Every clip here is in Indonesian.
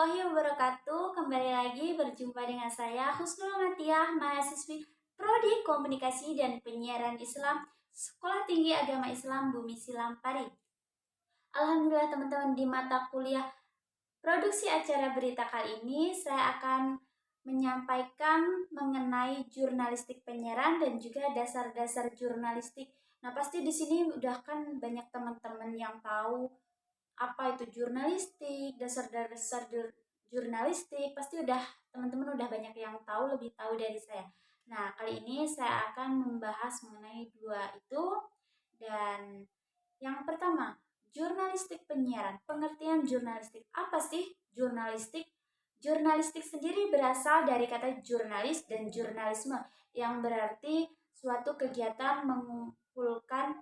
warahmatullahi wabarakatuh. Kembali lagi berjumpa dengan saya Husnul Matiah, mahasiswi Prodi Komunikasi dan Penyiaran Islam Sekolah Tinggi Agama Islam Bumi Silam Pari. Alhamdulillah teman-teman, di mata kuliah produksi acara berita kali ini saya akan menyampaikan mengenai jurnalistik penyiaran dan juga dasar-dasar jurnalistik. Nah, pasti di sini udah kan banyak teman-teman yang tahu apa itu jurnalistik, dasar-dasar jurnalistik, pasti udah teman-teman udah banyak yang tahu, lebih tahu dari saya. Nah, kali ini saya akan membahas mengenai dua itu. Dan yang pertama, jurnalistik penyiaran. Pengertian jurnalistik. Apa sih jurnalistik? Jurnalistik sendiri berasal dari kata jurnalis dan jurnalisme, yang berarti suatu kegiatan mengumpulkan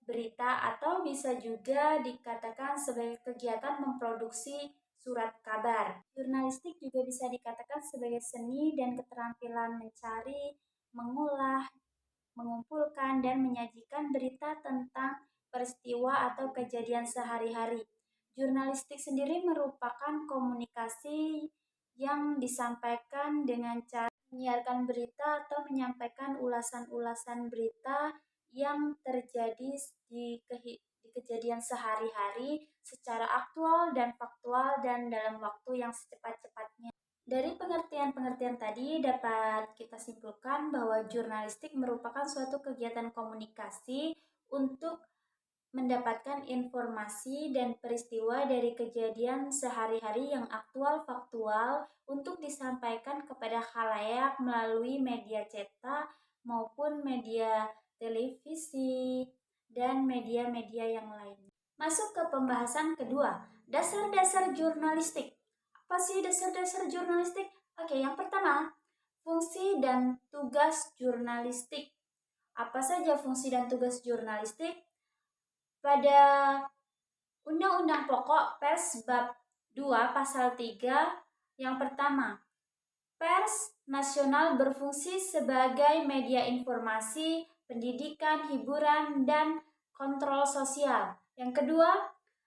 berita atau bisa juga dikatakan sebagai kegiatan memproduksi surat kabar. Jurnalistik juga bisa dikatakan sebagai seni dan keterampilan mencari, mengolah, mengumpulkan, dan menyajikan berita tentang peristiwa atau kejadian sehari-hari. Jurnalistik sendiri merupakan komunikasi yang disampaikan dengan cara menyiarkan berita atau menyampaikan ulasan-ulasan berita yang terjadi di kejadian sehari-hari secara aktual dan faktual dan dalam waktu yang secepat-cepatnya. Dari pengertian-pengertian tadi dapat kita simpulkan bahwa jurnalistik merupakan suatu kegiatan komunikasi untuk mendapatkan informasi dan peristiwa dari kejadian sehari-hari yang aktual faktual untuk disampaikan kepada khalayak melalui media cetak maupun media televisi dan media-media yang lainnya. Masuk ke pembahasan kedua, dasar-dasar jurnalistik. Apa sih dasar-dasar jurnalistik? Oke, yang pertama, fungsi dan tugas jurnalistik. Apa saja fungsi dan tugas jurnalistik? Pada Undang-Undang Pokok Pers Bab 2 Pasal 3, yang pertama, pers nasional berfungsi sebagai media informasi, pendidikan, hiburan, dan kontrol sosial. Yang kedua,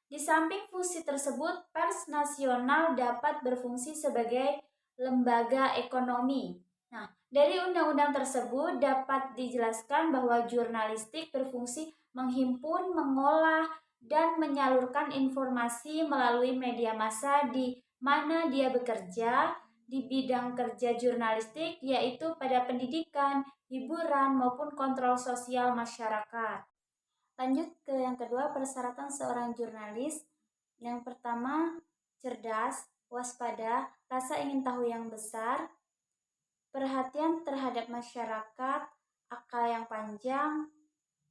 di samping fungsi tersebut, pers nasional dapat berfungsi sebagai lembaga ekonomi. Nah, dari undang-undang tersebut dapat dijelaskan bahwa jurnalistik berfungsi menghimpun, mengolah, dan menyalurkan informasi melalui media massa di mana dia bekerja di bidang kerja jurnalistik, yaitu pada pendidikan, hiburan, maupun kontrol sosial masyarakat. Lanjut ke yang kedua, persyaratan seorang jurnalis. Yang pertama, cerdas, waspada, rasa ingin tahu yang besar, perhatian terhadap masyarakat, akal yang panjang,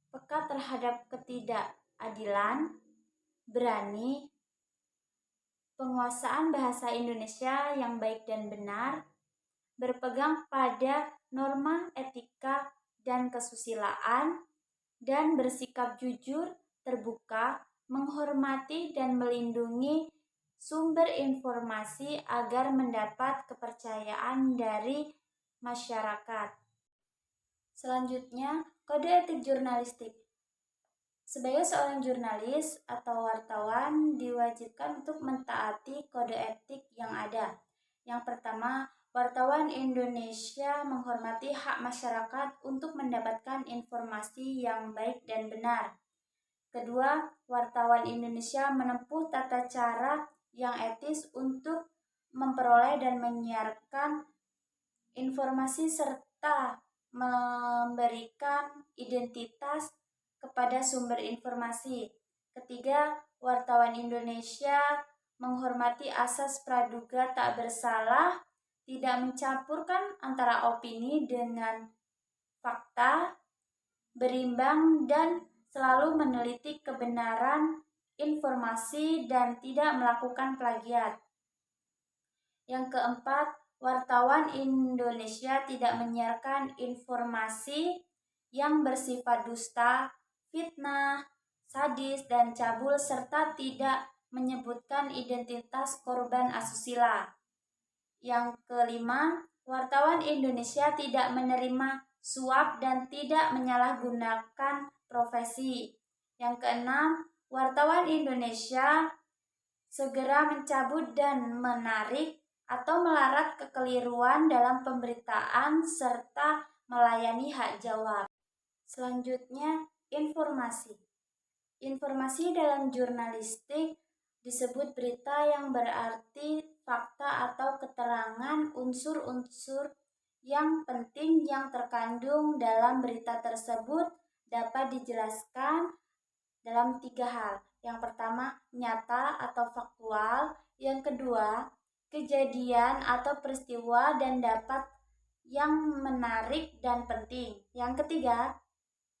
peka terhadap ketidakadilan, berani, penguasaan bahasa Indonesia yang baik dan benar, berpegang pada norma etika dan kesusilaan, dan bersikap jujur, terbuka, menghormati dan melindungi sumber informasi agar mendapat kepercayaan dari masyarakat. Selanjutnya, kode etik jurnalistik. Sebagai seorang jurnalis atau wartawan diwajibkan untuk mentaati kode etik yang ada. Yang pertama, wartawan Indonesia menghormati hak masyarakat untuk mendapatkan informasi yang baik dan benar. Kedua, wartawan Indonesia menempuh tata cara yang etis untuk memperoleh dan menyiarkan informasi serta memberikan identitas kepada sumber informasi. Ketiga, wartawan Indonesia menghormati asas praduga tak bersalah, tidak mencampurkan antara opini dengan fakta, berimbang dan selalu meneliti kebenaran informasi dan tidak melakukan plagiat. Yang keempat, wartawan Indonesia tidak menyiarkan informasi yang bersifat dusta, fitnah, sadis, dan cabul, serta tidak menyebutkan identitas korban asusila. Yang kelima, wartawan Indonesia tidak menerima suap dan tidak menyalahgunakan profesi. Yang keenam, wartawan Indonesia segera mencabut dan menarik atau melarat kekeliruan dalam pemberitaan serta melayani hak jawab. Selanjutnya, informasi. Informasi dalam jurnalistik disebut berita yang berarti fakta atau keterangan unsur-unsur yang penting yang terkandung dalam berita tersebut dapat dijelaskan dalam 3 hal. Yang pertama, nyata atau faktual. Yang kedua, kejadian atau peristiwa dan dapat yang menarik dan penting. Yang ketiga,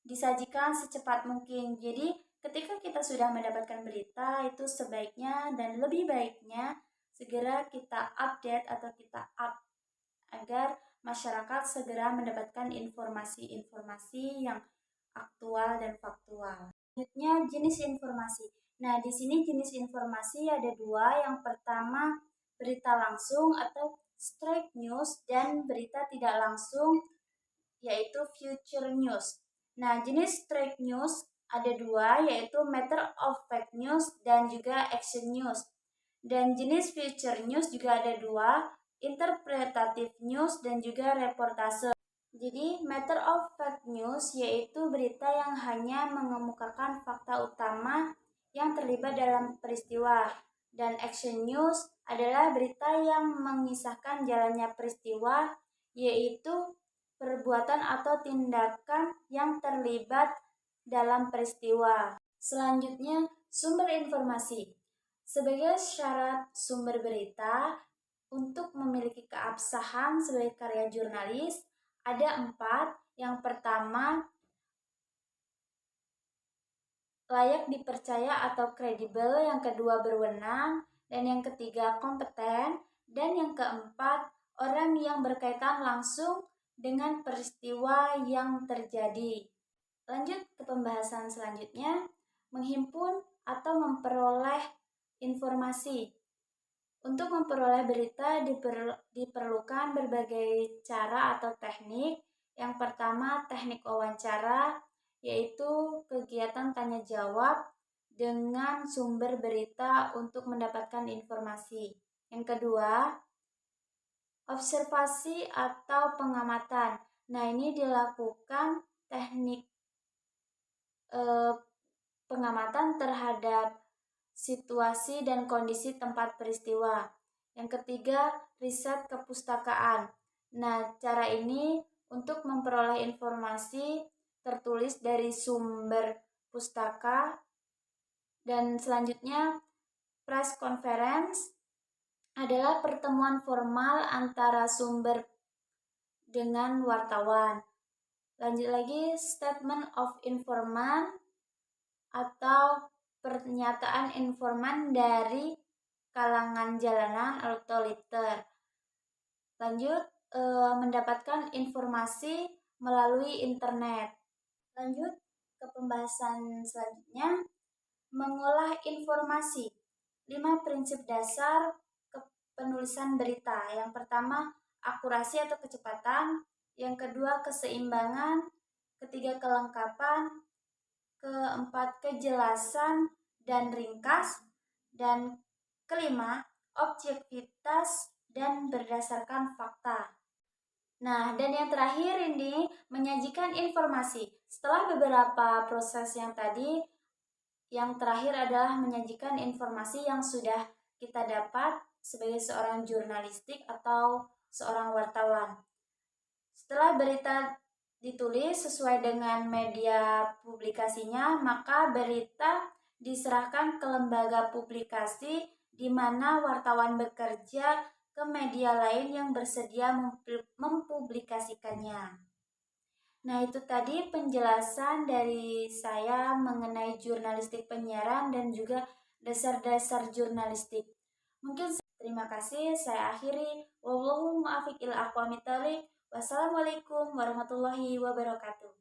disajikan secepat mungkin. Jadi, ketika kita sudah mendapatkan berita, itu sebaiknya dan lebih baiknya segera kita update atau kita up agar masyarakat segera mendapatkan informasi-informasi yang aktual dan faktual. Selanjutnya, jenis informasi. Nah, di sini jenis informasi ada 2. Yang pertama, berita langsung atau straight news dan berita tidak langsung yaitu future news. Nah, jenis straight news ada 2 yaitu matter of fact news dan juga action news. Dan jenis future news juga ada 2, interpretative news dan juga reportase. Jadi, matter of fact news yaitu berita yang hanya mengemukakan fakta utama yang terlibat dalam peristiwa. Dan action news adalah berita yang mengisahkan jalannya peristiwa, yaitu perbuatan atau tindakan yang terlibat dalam peristiwa. Selanjutnya, sumber informasi. Sebagai syarat sumber berita, untuk memiliki keabsahan sebagai karya jurnalis, ada 4. Yang pertama, layak dipercaya atau kredibel. Yang kedua, berwenang. Dan yang ketiga, kompeten. Dan yang keempat, orang yang berkaitan langsung dengan peristiwa yang terjadi. Lanjut ke pembahasan selanjutnya, menghimpun atau memperoleh informasi. Untuk memperoleh berita diperlukan berbagai cara atau teknik. Yang pertama, teknik wawancara, yaitu kegiatan tanya jawab dengan sumber berita untuk mendapatkan informasi. Yang kedua, observasi atau pengamatan. Nah, ini dilakukan teknik pengamatan terhadap situasi dan kondisi tempat peristiwa. Yang ketiga, riset kepustakaan. Nah, cara ini untuk memperoleh informasi tertulis dari sumber pustaka. Dan selanjutnya, press conference adalah pertemuan formal antara sumber dengan wartawan. Lanjut lagi, statement of informant atau pernyataan informan dari kalangan jalanan atau liter. Lanjut, mendapatkan informasi melalui internet. Lanjut ke pembahasan selanjutnya, mengolah informasi. 5 prinsip dasar penulisan berita. Yang pertama, akurasi atau kecepatan. Yang kedua, keseimbangan. Ketiga, kelengkapan. Keempat, kejelasan dan ringkas. Dan kelima, objektivitas dan berdasarkan fakta. Nah, dan yang terakhir ini menyajikan informasi. Setelah beberapa proses yang tadi, yang terakhir adalah menyajikan informasi yang sudah kita dapat sebagai seorang jurnalistik atau seorang wartawan. Setelah berita ditulis sesuai dengan media publikasinya, maka berita diserahkan ke lembaga publikasi di mana wartawan bekerja ke media lain yang bersedia mempublikasikannya. Nah, itu tadi penjelasan dari saya mengenai jurnalistik penyiaran dan juga dasar-dasar jurnalistik. Mungkin terima kasih, saya akhiri. Wallahu muwaffiq ila aqwamit thoriq. Wassalamualaikum warahmatullahi wabarakatuh.